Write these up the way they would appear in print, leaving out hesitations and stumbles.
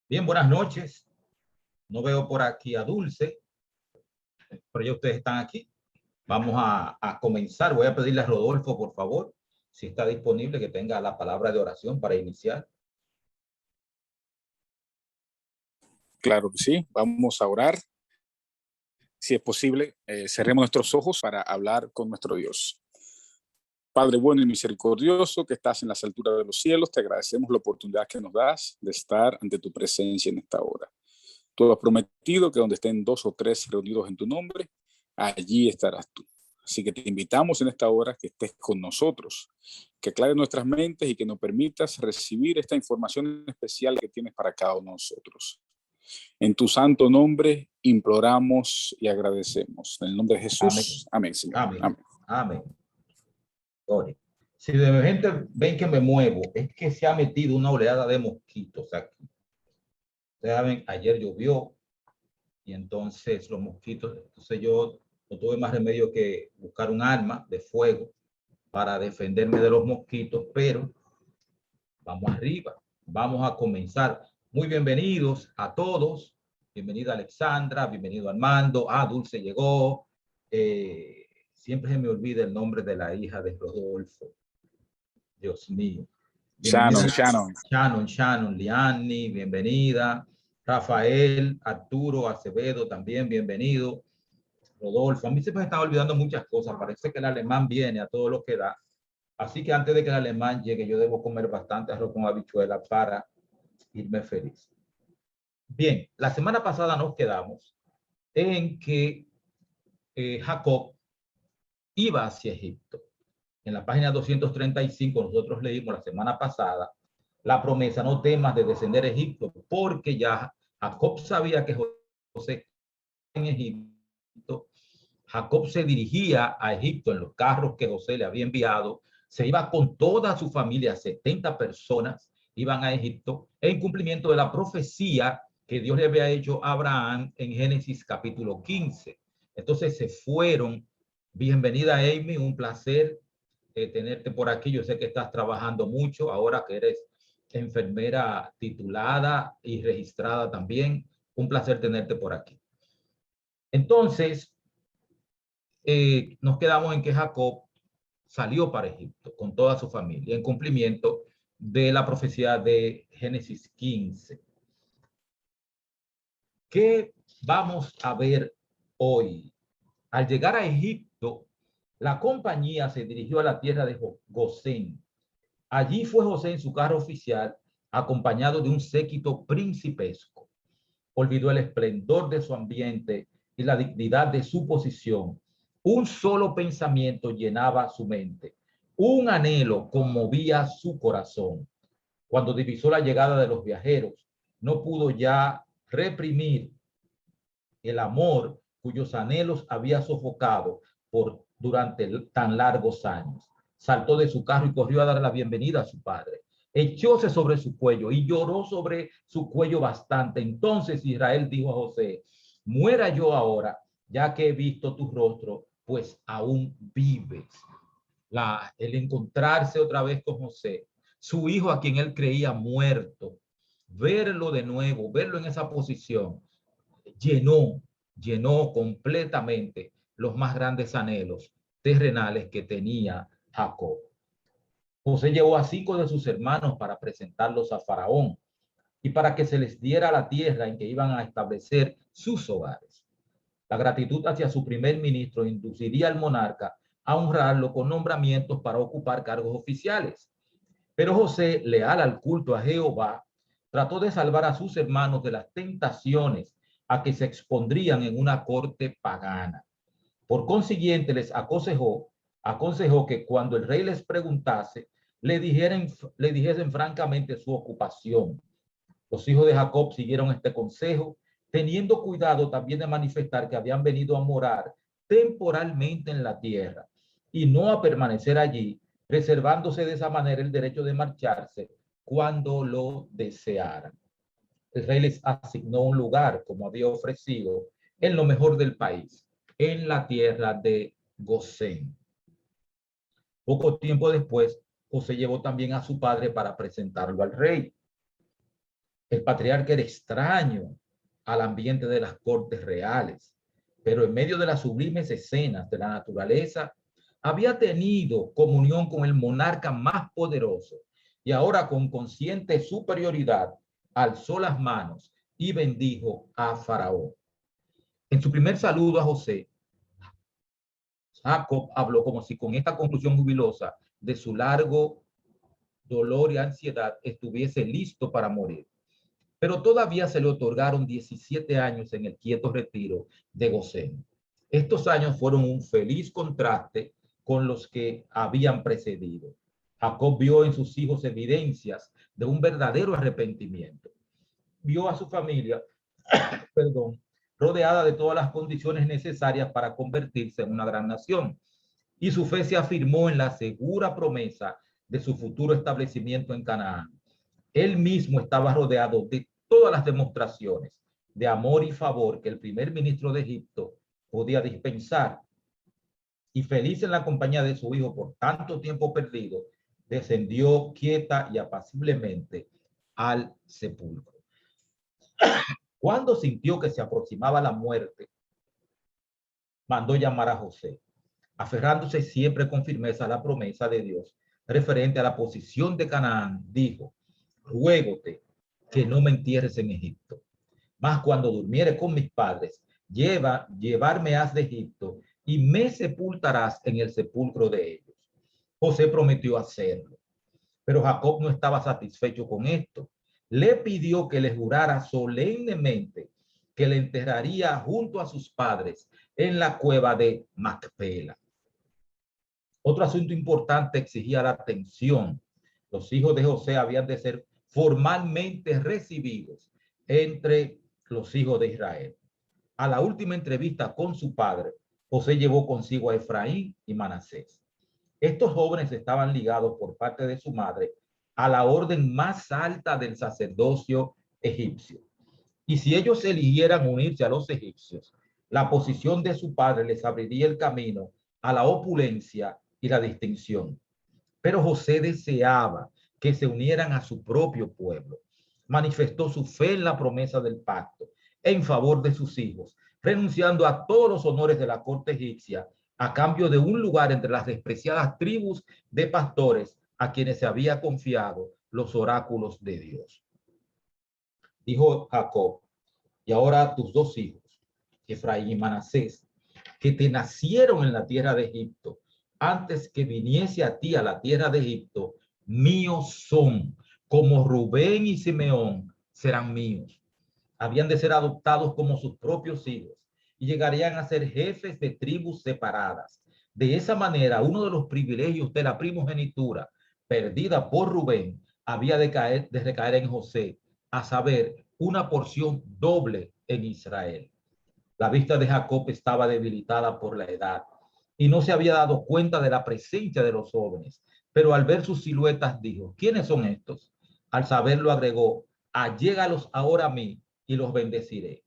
Bien, buenas noches. No veo por aquí a Dulce, pero ya ustedes están aquí. Vamos a comenzar. Voy a pedirle a Rodolfo, por favor, si está disponible, que tenga la palabra de oración para iniciar. Claro que sí, vamos a orar. Si es posible, cerremos nuestros ojos para hablar con nuestro Dios. Padre bueno y misericordioso que estás en las alturas de los cielos, te agradecemos la oportunidad que nos das de estar ante tu presencia en esta hora. Tú has prometido que donde estén 2 o 3 reunidos en tu nombre, allí estarás tú. Así que te invitamos en esta hora que estés con nosotros, que aclares nuestras mentes y que nos permitas recibir esta información especial que tienes para cada uno de nosotros. En tu santo nombre imploramos y agradecemos. En el nombre de Jesús. Amén, Señor. Amén. Amén. Amén. Gloria. Si de repente ven que me muevo, es que se ha metido una oleada de mosquitos aquí. Ustedes saben, ayer llovió y entonces los mosquitos, entonces yo no tuve más remedio que buscar un arma de fuego para defenderme de los mosquitos, pero vamos arriba, vamos a comenzar. Muy bienvenidos a todos. Bienvenida Alexandra, bienvenido Armando. Dulce llegó. Siempre se me olvida el nombre de la hija de Rodolfo. Dios mío. Shannon, Liani, bienvenida. Rafael, Arturo, Acevedo, también bienvenido. Rodolfo, a mí se me están olvidando muchas cosas. Parece que el alemán viene a todo lo que da. Así que antes de que el alemán llegue, yo debo comer bastante arroz con habichuela para irme feliz. Bien, la semana pasada nos quedamos en que Jacob iba hacia Egipto. En la página 235 nosotros leímos la semana pasada la promesa: no temas de descender a Egipto, porque ya Jacob sabía que José en Egipto. Jacob se dirigía a Egipto en los carros que José le había enviado. Se iba con toda su familia, 70 personas iban a Egipto en cumplimiento de la profecía que Dios le había hecho a Abraham en Génesis capítulo 15. Entonces se fueron. Bienvenida, Amy, un placer tenerte por aquí. Yo sé que estás trabajando mucho ahora que eres enfermera titulada y registrada también. Un placer tenerte por aquí. Entonces, nos quedamos en que Jacob salió para Egipto con toda su familia en cumplimiento de la profecía de Génesis 15. ¿Qué vamos a ver hoy? Al llegar a Egipto, la compañía se dirigió a la tierra de Gosén. Allí fue José en su carro oficial, acompañado de un séquito principesco. Olvidó el esplendor de su ambiente y la dignidad de su posición. Un solo pensamiento llenaba su mente. Un anhelo conmovía su corazón. Cuando divisó la llegada de los viajeros, no pudo ya reprimir el amor cuyos anhelos había sofocado durante tan largos años. Saltó de su carro y corrió a dar la bienvenida a su padre. Echóse sobre su cuello y lloró sobre su cuello bastante. Entonces Israel dijo a José: muera yo ahora, ya que he visto tu rostro, pues aún vives. El encontrarse otra vez con José, su hijo a quien él creía muerto, verlo de nuevo, verlo en esa posición, llenó completamente los más grandes anhelos terrenales que tenía Jacob. José llevó a 5 de sus hermanos para presentarlos a Faraón y para que se les diera la tierra en que iban a establecer sus hogares. La gratitud hacia su primer ministro induciría al monarca a honrarlo con nombramientos para ocupar cargos oficiales. Pero José, leal al culto a Jehová, trató de salvar a sus hermanos de las tentaciones a que se expondrían en una corte pagana. Por consiguiente, les aconsejó que cuando el rey les preguntase, le dijesen francamente su ocupación. Los hijos de Jacob siguieron este consejo, teniendo cuidado también de manifestar que habían venido a morar temporalmente en la tierra y no a permanecer allí, reservándose de esa manera el derecho de marcharse cuando lo desearan. El rey les asignó un lugar, como había ofrecido, en lo mejor del país, en la tierra de Gosén. Poco tiempo después, José llevó también a su padre para presentarlo al rey. El patriarca era extraño al ambiente de las cortes reales, pero en medio de las sublimes escenas de la naturaleza, había tenido comunión con el monarca más poderoso y ahora con consciente superioridad alzó las manos y bendijo a Faraón. En su primer saludo a José, Jacob habló como si con esta conclusión jubilosa de su largo dolor y ansiedad estuviese listo para morir. Pero todavía se le otorgaron 17 años en el quieto retiro de Gosén. Estos años fueron un feliz contraste con los que habían precedido. Jacob vio en sus hijos evidencias de un verdadero arrepentimiento. Vio a su familia, perdón, rodeada de todas las condiciones necesarias para convertirse en una gran nación. Y su fe se afirmó en la segura promesa de su futuro establecimiento en Canaán. Él mismo estaba rodeado de todas las demostraciones de amor y favor que el primer ministro de Egipto podía dispensar. Y feliz en la compañía de su hijo por tanto tiempo perdido, descendió quieta y apaciblemente al sepulcro. Cuando sintió que se aproximaba la muerte, mandó llamar a José, aferrándose siempre con firmeza a la promesa de Dios referente a la posición de Canaán. Dijo: ruégote que no me entierres en Egipto, mas cuando durmiere con mis padres, llevarme has de Egipto y me sepultarás en el sepulcro de ellos. José prometió hacerlo, pero Jacob no estaba satisfecho con esto. Le pidió que le jurara solemnemente que le enterraría junto a sus padres en la cueva de Macpela. Otro asunto importante exigía la atención. Los hijos de José habían de ser formalmente recibidos entre los hijos de Israel. A la última entrevista con su padre, José llevó consigo a Efraín y Manasés. Estos jóvenes estaban ligados por parte de su madre a la orden más alta del sacerdocio egipcio. Y si ellos eligieran unirse a los egipcios, la posición de su padre les abriría el camino a la opulencia y la distinción. Pero José deseaba que se unieran a su propio pueblo. Manifestó su fe en la promesa del pacto en favor de sus hijos, renunciando a todos los honores de la corte egipcia a cambio de un lugar entre las despreciadas tribus de pastores a quienes se había confiado los oráculos de Dios. Dijo Jacob: y ahora tus dos hijos, Efraín y Manasés, que te nacieron en la tierra de Egipto, antes que viniese a ti a la tierra de Egipto, míos son, como Rubén y Simeón serán míos. Habían de ser adoptados como sus propios hijos y llegarían a ser jefes de tribus separadas. De esa manera, uno de los privilegios de la primogenitura perdida por Rubén había de recaer en José, a saber, una porción doble en Israel. La vista de Jacob estaba debilitada por la edad y no se había dado cuenta de la presencia de los jóvenes, pero al ver sus siluetas dijo: ¿quiénes son estos? Al saberlo agregó: allégalos ahora a mí y los bendeciré.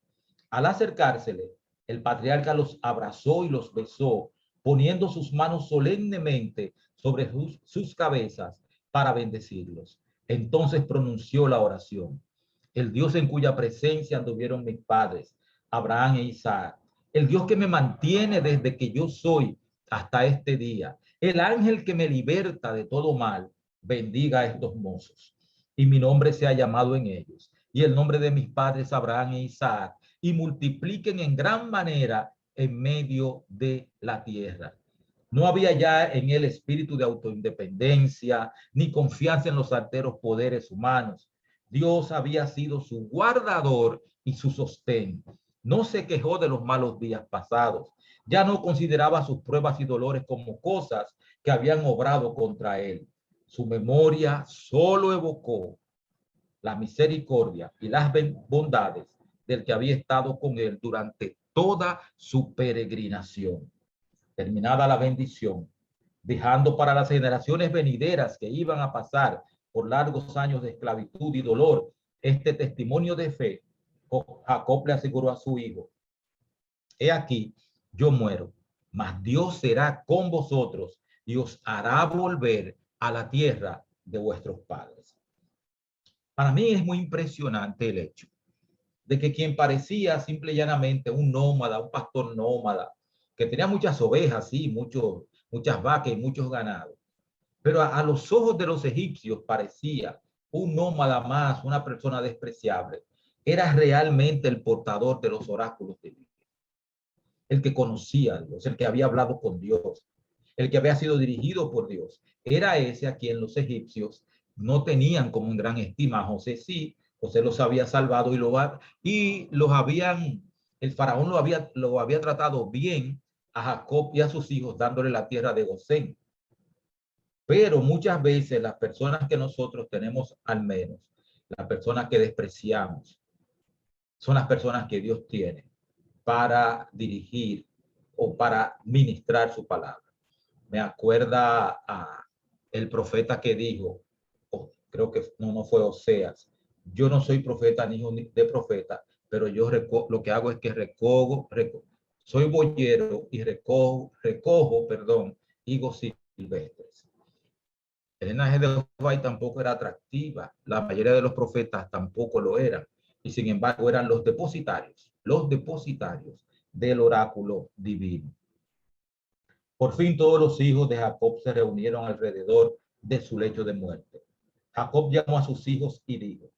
Al acercársele, el patriarca los abrazó y los besó, poniendo sus manos solemnemente sobre sus cabezas para bendecirlos. Entonces pronunció la oración: el Dios en cuya presencia anduvieron mis padres, Abraham e Isaac, el Dios que me mantiene desde que yo soy hasta este día, el ángel que me liberta de todo mal, bendiga a estos mozos, y mi nombre sea llamado en ellos, y el nombre de mis padres Abraham e Isaac, y multipliquen en gran manera en medio de la tierra. No había ya en él espíritu de autoindependencia, ni confianza en los arteros poderes humanos. Dios había sido su guardador y su sostén. No se quejó de los malos días pasados. Ya no consideraba sus pruebas y dolores como cosas que habían obrado contra él. Su memoria solo evocó la misericordia y las bondades del que había estado con él durante toda su peregrinación. Terminada la bendición, dejando para las generaciones venideras que iban a pasar por largos años de esclavitud y dolor este testimonio de fe, Jacob le aseguró a su hijo: he aquí, yo muero, mas Dios será con vosotros y os hará volver a la tierra de vuestros padres. Para mí es muy impresionante el hecho de que quien parecía simple y llanamente un nómada, un pastor nómada, que tenía muchas ovejas, sí, muchas vacas y muchos ganados, pero a los ojos de los egipcios parecía un nómada más, una persona despreciable, era realmente el portador de los oráculos de Dios, el que conocía a Dios, el que había hablado con Dios, el que había sido dirigido por Dios. Era ese a quien los egipcios no tenían como en gran estima. A José sí, José los había salvado y los habían, el faraón lo había tratado bien a Jacob y a sus hijos, dándole la tierra de Gosén. Pero muchas veces las personas que nosotros tenemos al menos, las personas que despreciamos, son las personas que Dios tiene para dirigir o para ministrar su palabra. Me acuerda a el profeta que dijo, creo que no fue Oseas, yo no soy profeta ni hijo de profeta, pero yo lo que hago es que soy boyero y recojo, higos silvestres. El linaje de José tampoco era atractiva, la mayoría de los profetas tampoco lo eran, y sin embargo eran los depositarios del oráculo divino. Por fin todos los hijos de Jacob se reunieron alrededor de su lecho de muerte. Jacob llamó a sus hijos y dijo,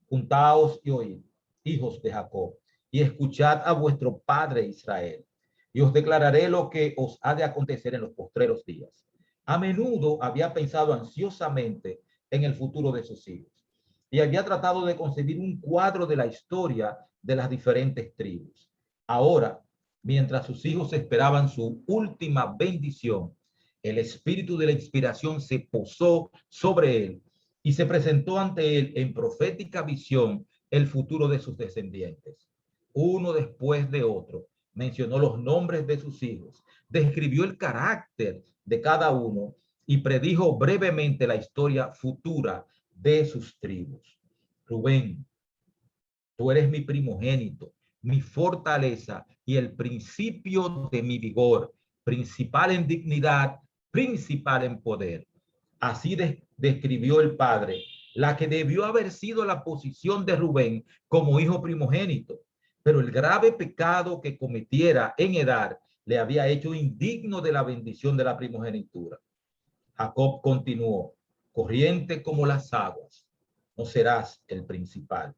juntaos y oíd, hijos de Jacob, y escuchad a vuestro padre Israel, y os declararé lo que os ha de acontecer en los postreros días. A menudo había pensado ansiosamente en el futuro de sus hijos, y había tratado de concebir un cuadro de la historia de las diferentes tribus. Ahora, mientras sus hijos esperaban su última bendición, el espíritu de la inspiración se posó sobre él y se presentó ante él en profética visión el futuro de sus descendientes. Uno después de otro, mencionó los nombres de sus hijos, describió el carácter de cada uno y predijo brevemente la historia futura de sus tribus. Rubén, tú eres mi primogénito, mi fortaleza y el principio de mi vigor, principal en dignidad, principal en poder. Así describió el padre la que debió haber sido la posición de Rubén como hijo primogénito, pero el grave pecado que cometiera en edad le había hecho indigno de la bendición de la primogenitura. Jacob continuó, corriente como las aguas, no serás el principal.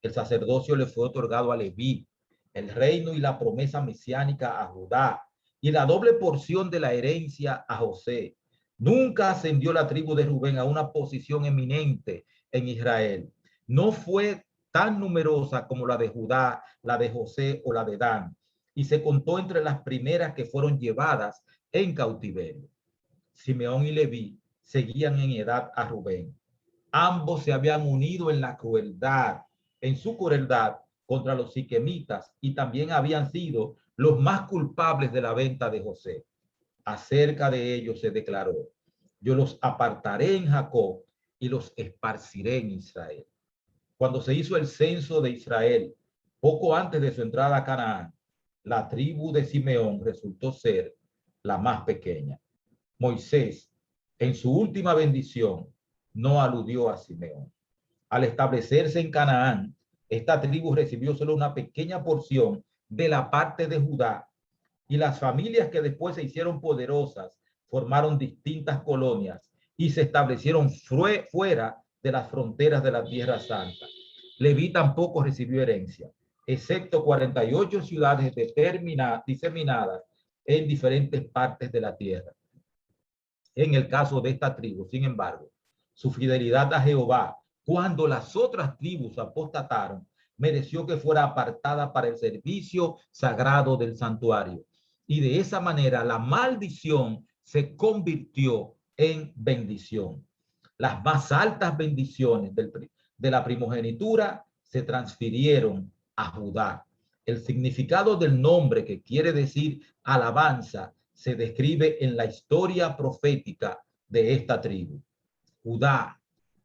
El sacerdocio le fue otorgado a Leví, el reino y la promesa mesiánica a Judá, y la doble porción de la herencia a José. Nunca ascendió la tribu de Rubén a una posición eminente en Israel. No fue tan numerosa como la de Judá, la de José o la de Dan, y se contó entre las primeras que fueron llevadas en cautiverio. Simeón y Leví seguían en edad a Rubén. Ambos se habían unido en su crueldad contra los siquemitas, y también habían sido los más culpables de la venta de José. Acerca de ellos se declaró, yo los apartaré en Jacob y los esparciré en Israel. Cuando se hizo el censo de Israel, poco antes de su entrada a Canaán, la tribu de Simeón resultó ser la más pequeña. Moisés, en su última bendición, no aludió a Simeón. Al establecerse en Canaán, esta tribu recibió solo una pequeña porción de la parte de Judá, y las familias que después se hicieron poderosas formaron distintas colonias y se establecieron fuera de las fronteras de la Tierra Santa. Leví tampoco recibió herencia, excepto 48 ciudades diseminadas en diferentes partes de la tierra. En el caso de esta tribu, sin embargo, su fidelidad a Jehová, cuando las otras tribus apostataron, mereció que fuera apartada para el servicio sagrado del santuario. Y de esa manera la maldición se convirtió en bendición. Las más altas bendiciones de la primogenitura se transfirieron a Judá. El significado del nombre, que quiere decir alabanza, se describe en la historia profética de esta tribu. Judá,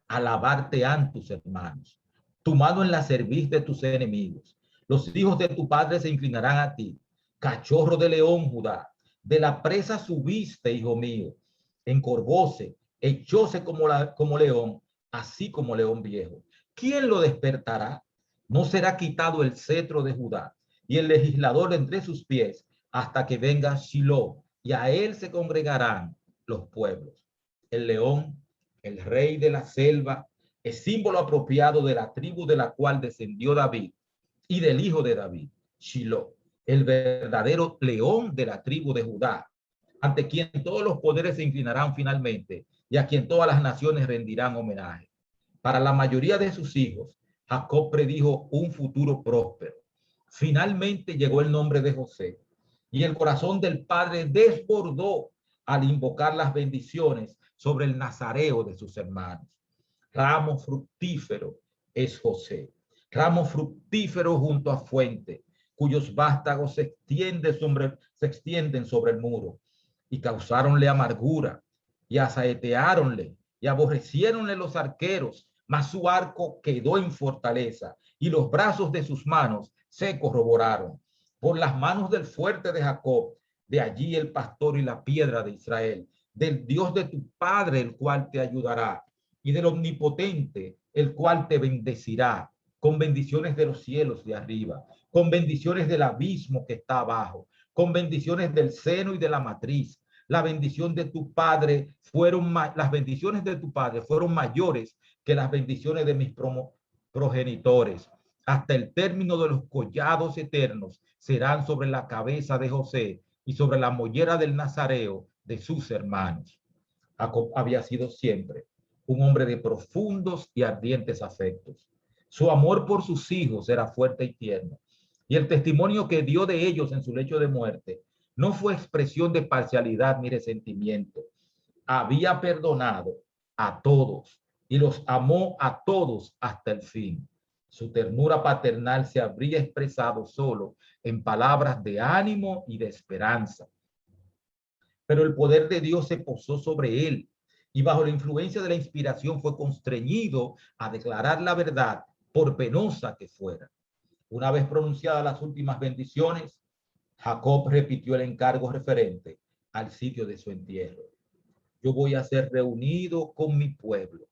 alabarte han tus hermanos. Tu mano en la cerviz de tus enemigos. Los hijos de tu padre se inclinarán a ti. Cachorro de león, Judá. De la presa subiste, hijo mío. Encorvóse, echóse como león, así como león viejo. ¿quién lo despertará? No será quitado el cetro de Judá y el legislador entre sus pies hasta que venga Shiloh, y a él se congregarán los pueblos. El león, el rey de la selva, es símbolo apropiado de la tribu de la cual descendió David y del hijo de David, Shiloh, el verdadero león de la tribu de Judá, ante quien todos los poderes se inclinarán finalmente y a quien todas las naciones rendirán homenaje. Para la mayoría de sus hijos, Jacob predijo un futuro próspero. Finalmente llegó el nombre de José y el corazón del padre desbordó al invocar las bendiciones sobre el nazareo de sus hermanos. Ramo fructífero es José, ramo fructífero junto a fuente, cuyos vástagos se extienden sobre el muro, y causáronle amargura, y asaeteáronle, y aborreciéronle los arqueros, mas su arco quedó en fortaleza, y los brazos de sus manos se corroboraron. Por las manos del fuerte de Jacob, de allí el pastor y la piedra de Israel, del Dios de tu padre, el cual te ayudará, y del omnipotente, el cual te bendecirá, con bendiciones de los cielos de arriba, con bendiciones del abismo que está abajo, con bendiciones del seno y de la matriz. La bendición de tu padre las bendiciones de tu padre fueron mayores que las bendiciones de mis progenitores. Hasta el término de los collados eternos serán sobre la cabeza de José y sobre la mollera del nazareo de sus hermanos. Jacob había sido siempre un hombre de profundos y ardientes afectos. Su amor por sus hijos era fuerte y tierno, y el testimonio que dio de ellos en su lecho de muerte no fue expresión de parcialidad ni resentimiento. Había perdonado a todos y los amó a todos hasta el fin. Su ternura paternal se habría expresado solo en palabras de ánimo y de esperanza. Pero el poder de Dios se posó sobre él y bajo la influencia de la inspiración fue constreñido a declarar la verdad, por penosa que fuera. Una vez pronunciadas las últimas bendiciones, Jacob repitió el encargo referente al sitio de su entierro. Yo voy a ser reunido con mi pueblo,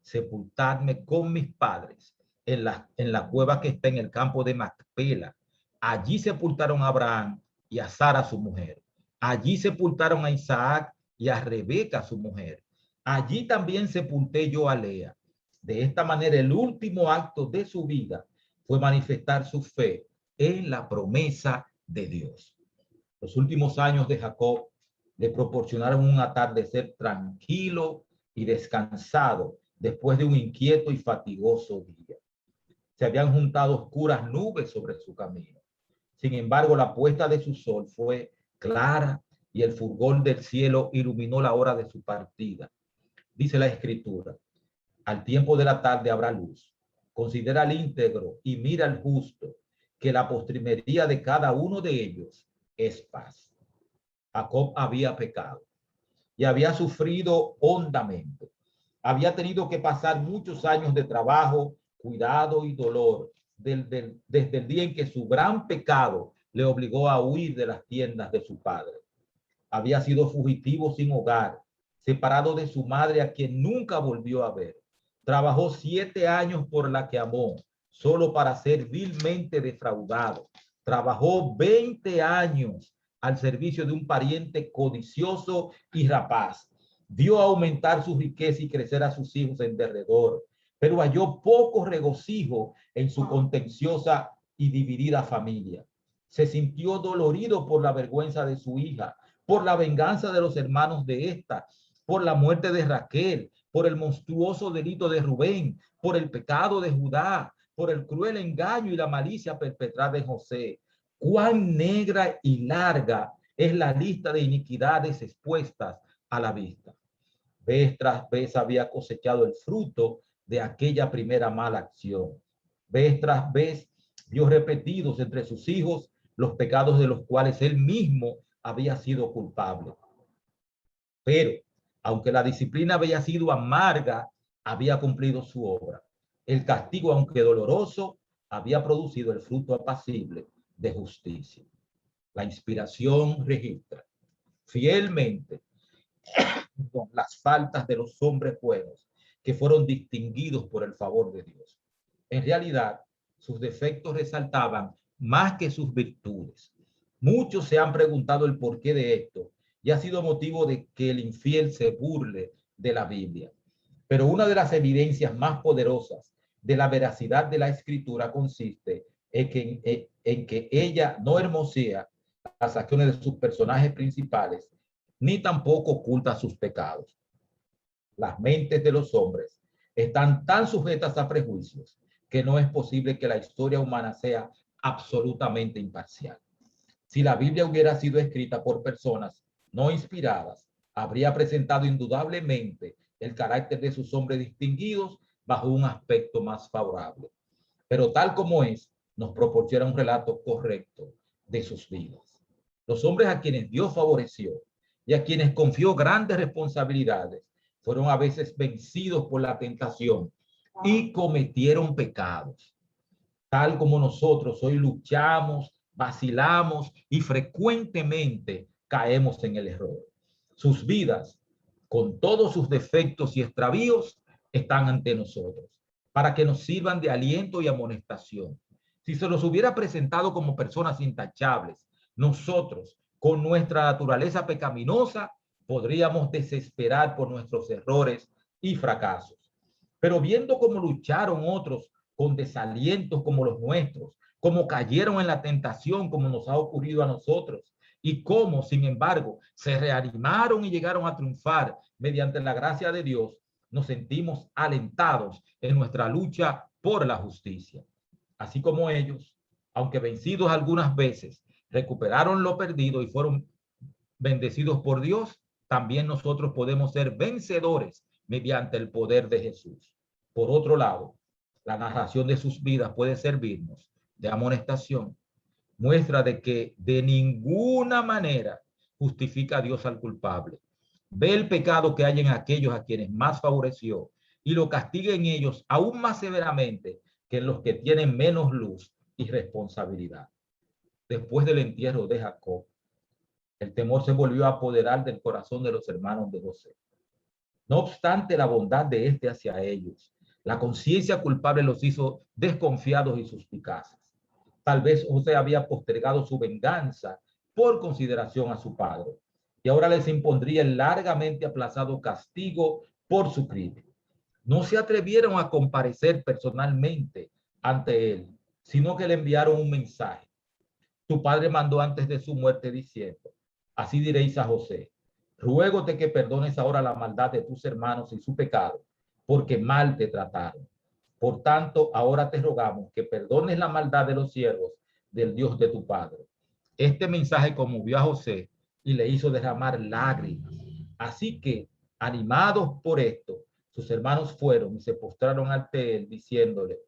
sepultarme con mis padres en la cueva que está en el campo de Macpela. Allí sepultaron a Abraham y a Sara su mujer. Allí sepultaron a Isaac y a Rebeca su mujer. Allí también sepulté yo a Lea. De esta manera, el último acto de su vida fue manifestar su fe en la promesa de Dios. Los últimos años de Jacob le proporcionaron un atardecer tranquilo y descansado después de un inquieto y fatigoso día. Se habían juntado oscuras nubes sobre su camino. Sin embargo, la puesta de su sol fue clara y el fulgor del cielo iluminó la hora de su partida. Dice la Escritura: al tiempo de la tarde habrá luz. Considera al íntegro y mira al justo, que la postrimería de cada uno de ellos es paz. Jacob había pecado y había sufrido hondamente. Había tenido que pasar muchos años de trabajo, cuidado y dolor desde el día en que su gran pecado le obligó a huir de las tiendas de su padre. Había sido fugitivo sin hogar, separado de su madre, a quien nunca volvió a ver. Trabajó 7 años por la que amó, solo para ser vilmente defraudado. Trabajó 20 años al servicio de un pariente codicioso y rapaz. Vio aumentar su riqueza y crecer a sus hijos en derredor, pero halló poco regocijo en su contenciosa y dividida familia. Se sintió dolorido por la vergüenza de su hija, por la venganza de los hermanos de esta, por la muerte de Raquel, por el monstruoso delito de Rubén, por el pecado de Judá, por el cruel engaño y la malicia perpetrada en José. Cuán negra y larga es la lista de iniquidades expuestas a la vista. Vez tras vez había cosechado el fruto de aquella primera mala acción. Vez tras vez vio repetidos entre sus hijos los pecados de los cuales él mismo había sido culpable. Pero, aunque la disciplina había sido amarga, había cumplido su obra. El castigo, aunque doloroso, había producido el fruto apacible de justicia. La inspiración registra fielmente las faltas de los hombres buenos que fueron distinguidos por el favor de Dios. En realidad, sus defectos resaltaban más que sus virtudes. Muchos se han preguntado el porqué de esto y ha sido motivo de que el infiel se burle de la Biblia. Pero una de las evidencias más poderosas de la veracidad de la Escritura consiste en que ella no hermosea las acciones de sus personajes principales, ni tampoco oculta sus pecados. Las mentes de los hombres están tan sujetas a prejuicios que no es posible que la historia humana sea absolutamente imparcial. Si la Biblia hubiera sido escrita por personas no inspiradas, habría presentado indudablemente el carácter de sus hombres distinguidos bajo un aspecto más favorable. Pero tal como es, nos proporciona un relato correcto de sus vidas. Los hombres a quienes Dios favoreció y a quienes confió grandes responsabilidades fueron a veces vencidos por la tentación y cometieron pecados. Tal como nosotros hoy luchamos, vacilamos y frecuentemente caemos en el error. Sus vidas, con todos sus defectos y extravíos, están ante nosotros para que nos sirvan de aliento y amonestación. Si se los hubiera presentado como personas intachables, nosotros, con nuestra naturaleza pecaminosa, podríamos desesperar por nuestros errores y fracasos. Pero viendo cómo lucharon otros con desalientos como los nuestros, cómo cayeron en la tentación como nos ha ocurrido a nosotros, y cómo, sin embargo, se reanimaron y llegaron a triunfar mediante la gracia de Dios, nos sentimos alentados en nuestra lucha por la justicia. Así como ellos, aunque vencidos algunas veces, recuperaron lo perdido y fueron bendecidos por Dios, también nosotros podemos ser vencedores mediante el poder de Jesús. Por otro lado, la narración de sus vidas puede servirnos de amonestación, muestra de que de ninguna manera justifica a Dios al culpable. Ve el pecado que hay en aquellos a quienes más favoreció y lo castiga en ellos aún más severamente que en los que tienen menos luz y responsabilidad. Después del entierro de Jacob, el temor se volvió a apoderar del corazón de los hermanos de José. No obstante la bondad de éste hacia ellos, la conciencia culpable los hizo desconfiados y suspicaces. Tal vez José había postergado su venganza por consideración a su padre, y ahora les impondría el largamente aplazado castigo por su crimen. No se atrevieron a comparecer personalmente ante él, sino que le enviaron un mensaje. Tu padre mandó antes de su muerte diciendo, así diréis a José, ruégote que perdones ahora la maldad de tus hermanos y su pecado, porque mal te trataron. Por tanto, ahora te rogamos que perdones la maldad de los siervos del Dios de tu padre. Este mensaje conmovió a José y le hizo derramar lágrimas. Así que, animados por esto, sus hermanos fueron y se postraron ante él, diciéndole,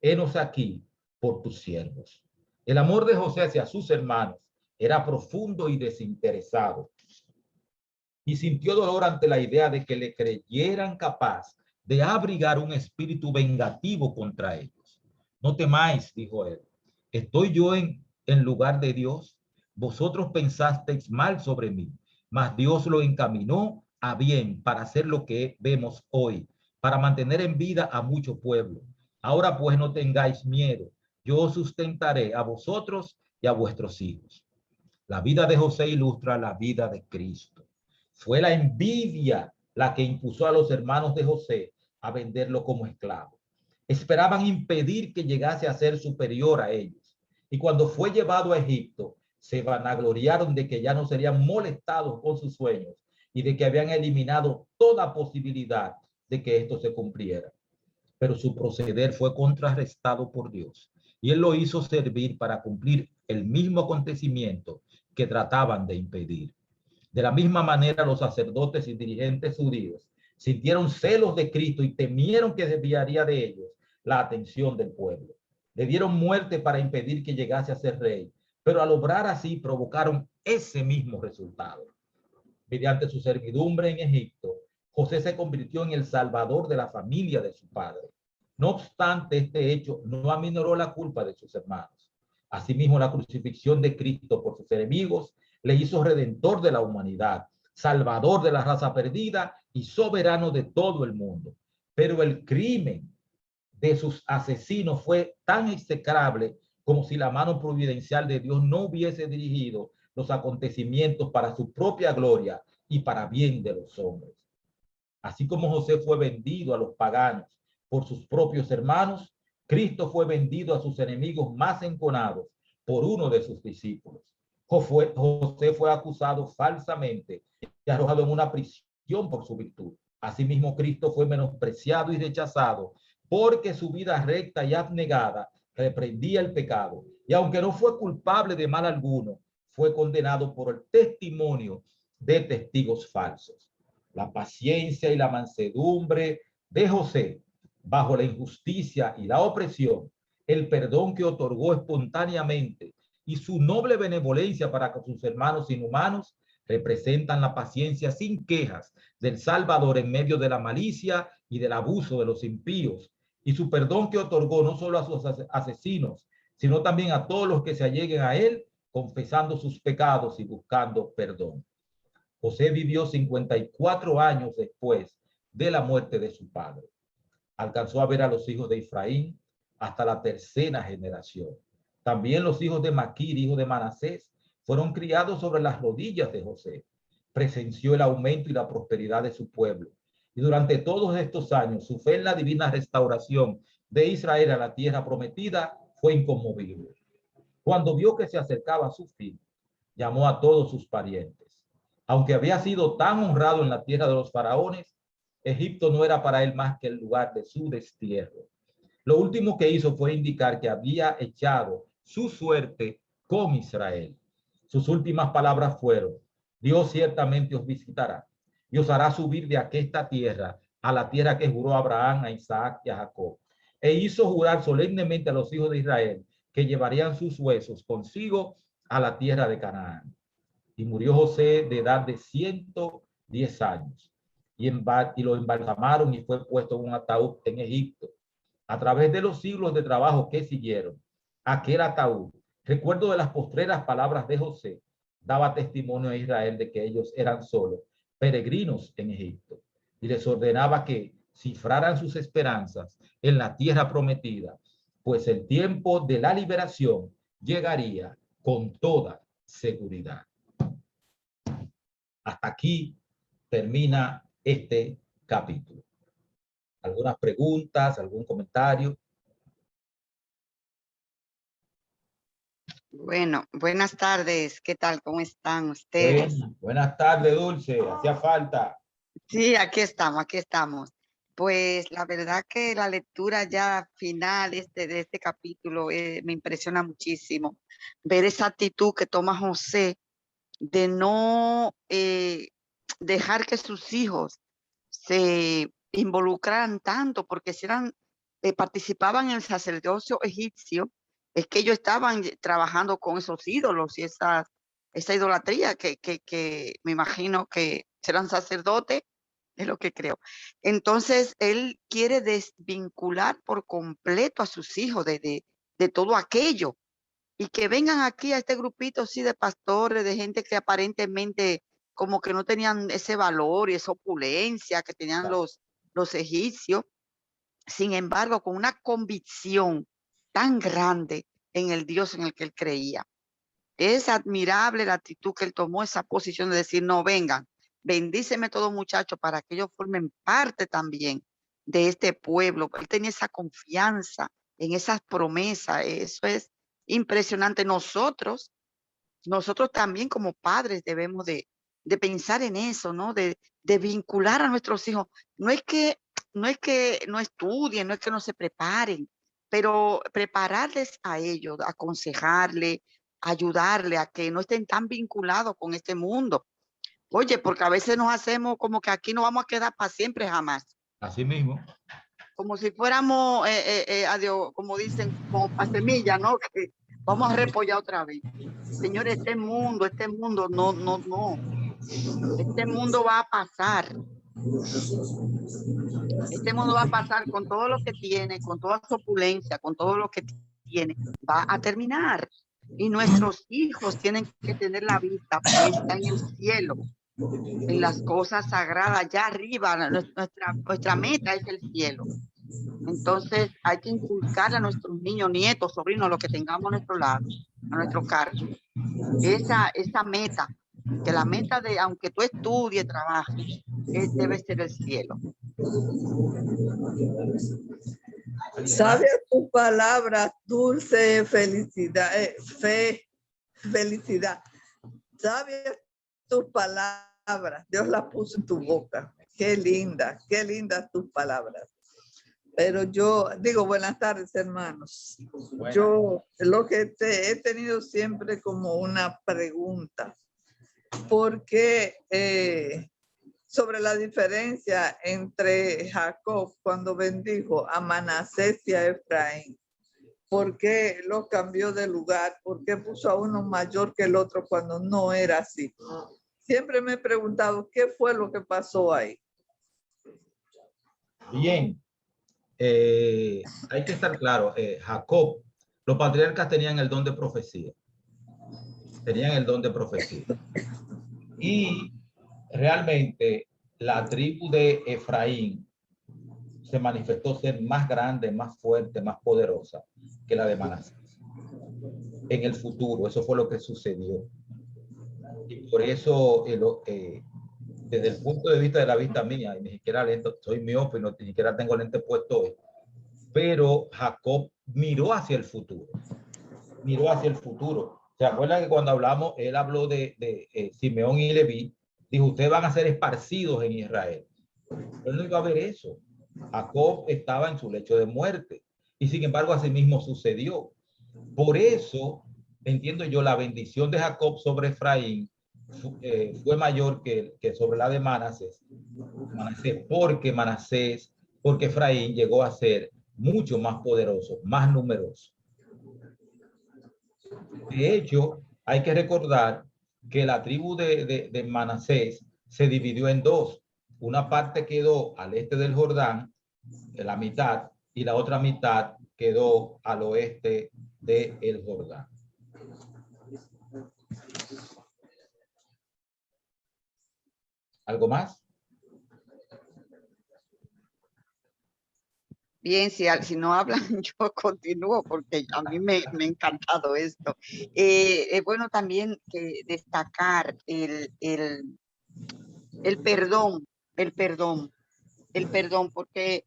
henos aquí por tus siervos. El amor de José hacia sus hermanos era profundo y desinteresado, y sintió dolor ante la idea de que le creyeran capaz de abrigar un espíritu vengativo contra ellos. No temáis, dijo él, ¿estoy yo en lugar de Dios? Vosotros pensasteis mal sobre mí, mas Dios lo encaminó a bien para hacer lo que vemos hoy, para mantener en vida a mucho pueblo. Ahora pues no tengáis miedo, yo os sustentaré a vosotros y a vuestros hijos. La vida de José ilustra la vida de Cristo. Fue la envidia la que impulsó a los hermanos de José a venderlo como esclavo. Esperaban impedir que llegase a ser superior a ellos. Y cuando fue llevado a Egipto, se vanagloriaron de que ya no serían molestados con sus sueños y de que habían eliminado toda posibilidad de que esto se cumpliera. Pero su proceder fue contrarrestado por Dios y él lo hizo servir para cumplir el mismo acontecimiento que trataban de impedir. De la misma manera, los sacerdotes y dirigentes judíos sintieron celos de Cristo y temieron que desviaría de ellos la atención del pueblo. Le dieron muerte para impedir que llegase a ser rey, pero al obrar así provocaron ese mismo resultado. Mediante su servidumbre en Egipto, José se convirtió en el salvador de la familia de su padre. No obstante, este hecho no aminoró la culpa de sus hermanos. Asimismo, la crucifixión de Cristo por sus enemigos le hizo redentor de la humanidad, salvador de la raza perdida y soberano de todo el mundo. Pero el crimen de sus asesinos fue tan execrable como si la mano providencial de Dios no hubiese dirigido los acontecimientos para su propia gloria y para bien de los hombres. Así como José fue vendido a los paganos por sus propios hermanos, Cristo fue vendido a sus enemigos más enconados por uno de sus discípulos. José fue acusado falsamente y arrojado en una prisión por su virtud. Asimismo, Cristo fue menospreciado y rechazado porque su vida recta y abnegada reprendía el pecado. Y aunque no fue culpable de mal alguno, fue condenado por el testimonio de testigos falsos. La paciencia y la mansedumbre de José bajo la injusticia y la opresión, el perdón que otorgó espontáneamente y su noble benevolencia para con sus hermanos inhumanos representan la paciencia sin quejas del Salvador en medio de la malicia y del abuso de los impíos, y su perdón que otorgó no solo a sus asesinos, sino también a todos los que se alleguen a él, confesando sus pecados y buscando perdón. José vivió 54 años después de la muerte de su padre. Alcanzó a ver a los hijos de Efraín hasta la tercera generación. También los hijos de Maquir, hijo de Manasés, fueron criados sobre las rodillas de José. Presenció el aumento y la prosperidad de su pueblo. Y durante todos estos años, su fe en la divina restauración de Israel a la tierra prometida fue inconmovible. Cuando vio que se acercaba a su fin, llamó a todos sus parientes. Aunque había sido tan honrado en la tierra de los faraones, Egipto no era para él más que el lugar de su destierro. Lo último que hizo fue indicar que había echado su suerte con Israel. Sus últimas palabras fueron: Dios ciertamente os visitará y os hará subir de aquesta tierra a la tierra que juró a Abraham, a Isaac y a Jacob. E hizo jurar solemnemente a los hijos de Israel que llevarían sus huesos consigo a la tierra de Canaán. Y murió José de edad de 110 años. Y lo embalsamaron y fue puesto en un ataúd en Egipto. A través de los siglos de trabajo que siguieron, aquel ataúd, recuerdo de las postreras palabras de José, daba testimonio a Israel de que ellos eran solo peregrinos en Egipto, y les ordenaba que cifraran sus esperanzas en la tierra prometida, pues el tiempo de la liberación llegaría con toda seguridad. Hasta aquí termina este capítulo. ¿Algunas preguntas, algún comentario? Bueno, buenas tardes. ¿Qué tal? ¿Cómo están ustedes? Buenas tardes, Dulce. Hacía falta. Sí, aquí estamos, aquí estamos. Pues la verdad que la lectura ya final de este capítulo me impresiona muchísimo. Ver esa actitud que toma José de no dejar que sus hijos se involucraran tanto, porque si eran, participaban en el sacerdocio egipcio, es que ellos estaban trabajando con esos ídolos y esa idolatría que me imagino que serán sacerdotes, es lo que creo. Entonces, él quiere desvincular por completo a sus hijos de todo aquello y que vengan aquí a este grupito sí de pastores, de gente que aparentemente como que no tenían ese valor y esa opulencia que tenían los egipcios. Sin embargo, con una convicción tan grande en el Dios en el que él creía. Es admirable la actitud que él tomó, esa posición de decir, no, vengan, bendíceme todos muchachos para que ellos formen parte también de este pueblo. Él tenía esa confianza en esas promesas. Eso es impresionante. Nosotros también como padres debemos de pensar en eso, ¿no? De vincular a nuestros hijos. No es que no estudien, no es que no se preparen, pero prepararles a ellos, aconsejarles, ayudarle a que no estén tan vinculados con este mundo. Oye, porque a veces nos hacemos como que aquí no vamos a quedar para siempre jamás. Así mismo. Como si fuéramos, adiós, como dicen, como para semilla, ¿no? Que vamos a repollar otra vez. Señores, este mundo, no. Este mundo va a pasar. Este mundo va a pasar con todo lo que tiene, con toda su opulencia, con todo lo que tiene. Va a terminar. Y nuestros hijos tienen que tener la vista puesta en el cielo, en las cosas sagradas, allá arriba. Nuestra meta es el cielo. Entonces hay que inculcar a nuestros niños, nietos, sobrinos, lo que tengamos a nuestro lado, a nuestro cargo, esa meta, que la meta de, aunque tú estudies, trabajes, debe ser el cielo. Sabia tu palabra, dulce felicidad, felicidad. Sabia tus palabras, Dios las puso en tu boca. Qué lindas tus palabras. Pero yo digo, buenas tardes, hermanos. Buenas. Yo lo que he tenido siempre como una pregunta, porque sobre la diferencia entre Jacob cuando bendijo a Manasés y a Efraín. ¿Por qué lo cambió de lugar? ¿Por qué puso a uno mayor que el otro cuando no era así? Siempre me he preguntado qué fue lo que pasó ahí. Bien, hay que estar claro, Jacob, los patriarcas tenían el don de profecía. Tenían el don de profecía. Y realmente la tribu de Efraín se manifestó ser más grande, más fuerte, más poderosa que la de Manasés. En el futuro, eso fue lo que sucedió. Y por eso, desde el punto de vista de la vista mía, y ni siquiera lento, soy miope, ni siquiera tengo lente puesto hoy, pero Jacob miró hacia el futuro. Miró hacia el futuro. ¿Se acuerdan que cuando hablamos, él habló de Simeón y Leví? Dijo, ustedes van a ser esparcidos en Israel. Pero no iba a haber eso. Jacob estaba en su lecho de muerte. Y sin embargo, así mismo sucedió. Por eso, entiendo yo, la bendición de Jacob sobre Efraín fue mayor que sobre la de Manasés. Porque Efraín llegó a ser mucho más poderoso, más numeroso. De hecho, hay que recordar que la tribu de Manasés se dividió en dos. Una parte quedó al este del Jordán, de la mitad, y la otra mitad quedó al oeste del Jordán. ¿Algo más? Bien, si no hablan, yo continúo porque a mí me ha encantado esto. Es bueno también destacar el perdón, porque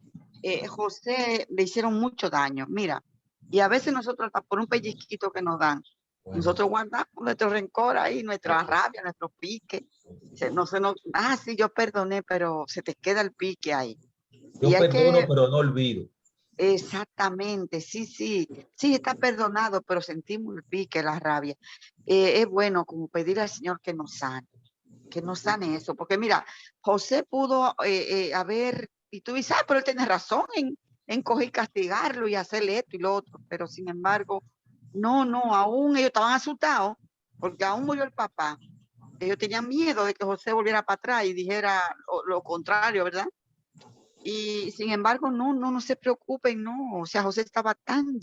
José le hicieron mucho daño. Mira, y a veces nosotros hasta por un pellizquito que nos dan, nosotros guardamos nuestro rencor ahí, nuestra rabia, nuestro pique. Sí, yo perdoné, pero se te queda el pique ahí. Yo perdono, pero no olvido. Exactamente, sí, está perdonado, pero sentimos el pique, la rabia. Es bueno como pedir al Señor que nos sane eso, porque mira, José pudo haber, y tú dices, pero él tiene razón en coger y castigarlo y hacerle esto y lo otro, pero sin embargo, no, aún ellos estaban asustados, porque aún murió el papá. Ellos tenían miedo de que José volviera para atrás y dijera lo contrario, ¿verdad? Y sin embargo, no se preocupen, no. O sea, José estaba tan